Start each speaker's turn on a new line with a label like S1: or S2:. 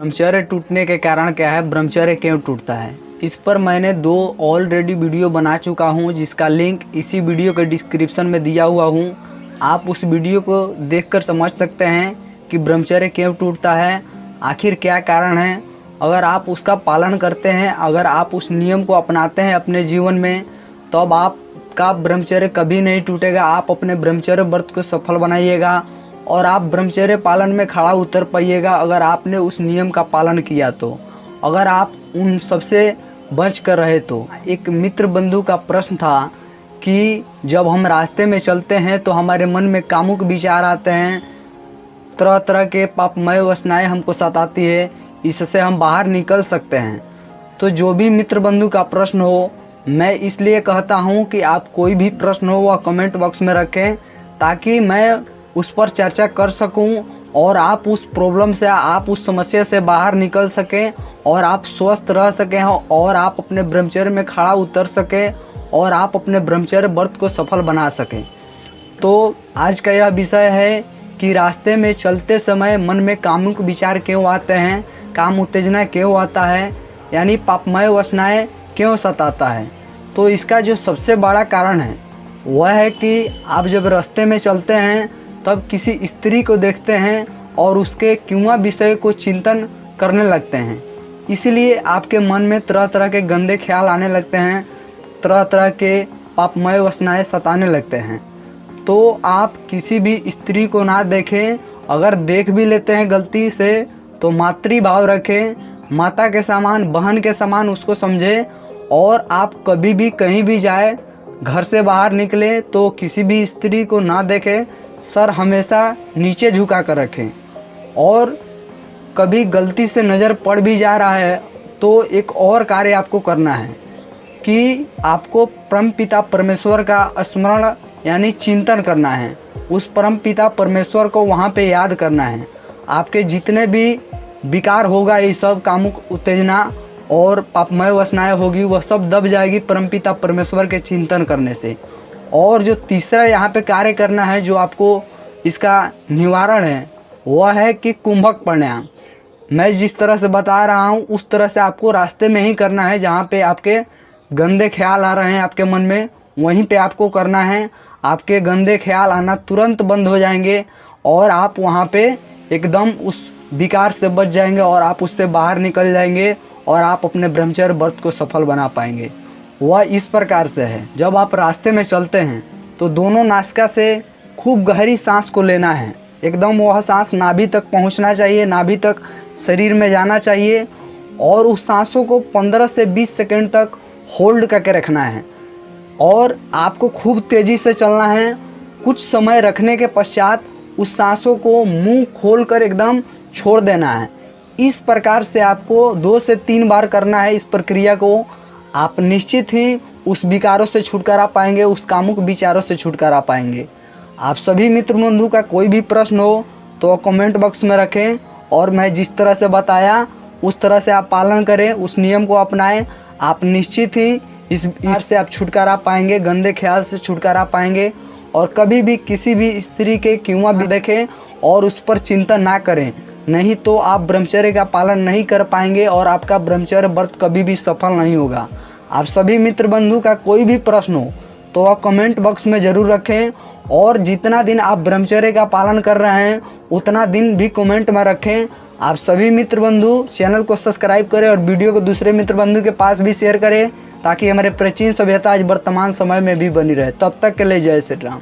S1: ब्रह्मचर्य टूटने के कारण क्या है, ब्रह्मचर्य क्यों टूटता है, इस पर मैंने 2 ऑलरेडी वीडियो बना चुका हूं, जिसका लिंक इसी वीडियो के डिस्क्रिप्शन में दिया हुआ हूं। आप उस वीडियो को देखकर समझ सकते हैं कि ब्रह्मचर्य क्यों टूटता है, आखिर क्या कारण है। अगर आप उसका पालन करते हैं, अगर आप उस नियम को अपनाते हैं अपने जीवन में, तो अब आपका ब्रह्मचर्य कभी नहीं टूटेगा। आप अपने ब्रह्मचर्य व्रत को सफल बनाइएगा और आप ब्रह्मचर्य पालन में खड़ा उतर पाइएगा अगर आपने उस नियम का पालन किया तो, अगर आप उन सबसे बच कर रहे तो। एक मित्र बंधु का प्रश्न था कि जब हम रास्ते में चलते हैं तो हमारे मन में कामुक विचार आते हैं, तरह तरह के पापमय वासनाएं हमको सताती है, इससे हम बाहर निकल सकते हैं। तो जो भी मित्र बंधु का प्रश्न हो, मैं इसलिए कहता हूं कि आप कोई भी प्रश्न हो वह कमेंट बॉक्स में रखें, ताकि मैं उस पर चर्चा कर सकूं और आप उस प्रॉब्लम से, आप उस समस्या से बाहर निकल सकें और आप स्वस्थ रह सकें और आप अपने ब्रह्मचर्य में खड़ा उतर सकें और आप अपने ब्रह्मचर्य व्रत को सफल बना सकें। तो आज का यह विषय है कि रास्ते में चलते समय मन में कामुक विचार क्यों आते हैं, काम उत्तेजना क्यों आता है, यानी पापमय वासनाएं क्यों सताता है। तो इसका जो सबसे बड़ा कारण है वह है कि आप जब रास्ते में चलते हैं तब किसी स्त्री को देखते हैं और उसके क्यों विषय को चिंतन करने लगते हैं, इसीलिए आपके मन में तरह तरह के गंदे ख्याल आने लगते हैं, तरह तरह के पापमय वासनाएं सताने लगते हैं। तो आप किसी भी स्त्री को ना देखें, अगर देख भी लेते हैं गलती से तो मातृभाव रखें, माता के समान, बहन के समान उसको समझें। और आप कभी भी कहीं भी जाए, घर से बाहर निकले तो किसी भी स्त्री को ना देखें, सर हमेशा नीचे झुका कर रखें। और कभी गलती से नज़र पड़ भी जा रहा है तो एक और कार्य आपको करना है कि आपको परम पिता परमेश्वर का स्मरण यानी चिंतन करना है। उस परम पिता परमेश्वर को वहाँ पे याद करना है। आपके जितने भी विकार होगा, ये सब कामुक उत्तेजना और पापमय वासनाएं होगी, वह सब दब जाएगी परमपिता परमेश्वर के चिंतन करने से। और जो तीसरा यहाँ पे कार्य करना है, जो आपको इसका निवारण है, वह है कि कुंभक प्राणायाम। मैं जिस तरह से बता रहा हूँ उस तरह से आपको रास्ते में ही करना है। जहाँ पे आपके गंदे ख्याल आ रहे हैं आपके मन में, वहीं पे आपको करना है। आपके गंदे ख्याल आना तुरंत बंद हो जाएंगे और आप वहाँ पे एकदम उस विकार से बच जाएंगे और आप उससे बाहर निकल जाएंगे और आप अपने ब्रह्मचर्य व्रत को सफल बना पाएंगे। वह इस प्रकार से है, जब आप रास्ते में चलते हैं तो दोनों नासिका से खूब गहरी सांस को लेना है। एकदम वह सांस नाभि तक पहुंचना चाहिए, नाभि तक शरीर में जाना चाहिए और उस सांसों को 15 से 20 सेकंड तक होल्ड करके रखना है। और आपको खूब तेज़ी से चलना है। कुछ समय रखने के पश्चात उस सांसों को मुंह खोलकर एकदम छोड़ देना है। इस प्रकार से आपको 2 से 3 बार करना है। इस प्रक्रिया को आप निश्चित ही उस विकारों से छुटकारा पाएंगे, उस कामुक विचारों से छुटकारा पाएंगे। आप सभी मित्र बंधु का कोई भी प्रश्न हो तो कमेंट बॉक्स में रखें और मैं जिस तरह से बताया उस तरह से आप पालन करें, उस नियम को अपनाएं। आप निश्चित ही इस से आप छुटकारा पाएंगे, गंदे ख्याल से छुटकारा पाएंगे। और कभी भी किसी भी स्त्री के क्यों भी देखें और उस पर चिंतन ना करें, नहीं तो आप ब्रह्मचर्य का पालन नहीं कर पाएंगे और आपका ब्रह्मचर्य व्रत कभी भी सफल नहीं होगा। आप सभी मित्र बंधु का कोई भी प्रश्न हो तो आप कमेंट बॉक्स में ज़रूर रखें और जितना दिन आप ब्रह्मचर्य का पालन कर रहे हैं उतना दिन भी कमेंट में रखें। आप सभी मित्र बंधु चैनल को सब्सक्राइब करें और वीडियो को दूसरे मित्र बंधु के पास भी शेयर करें, ताकि हमारे प्राचीन सभ्यता आज वर्तमान समय में भी बनी रहे। तब तक के लिए जय श्री राम।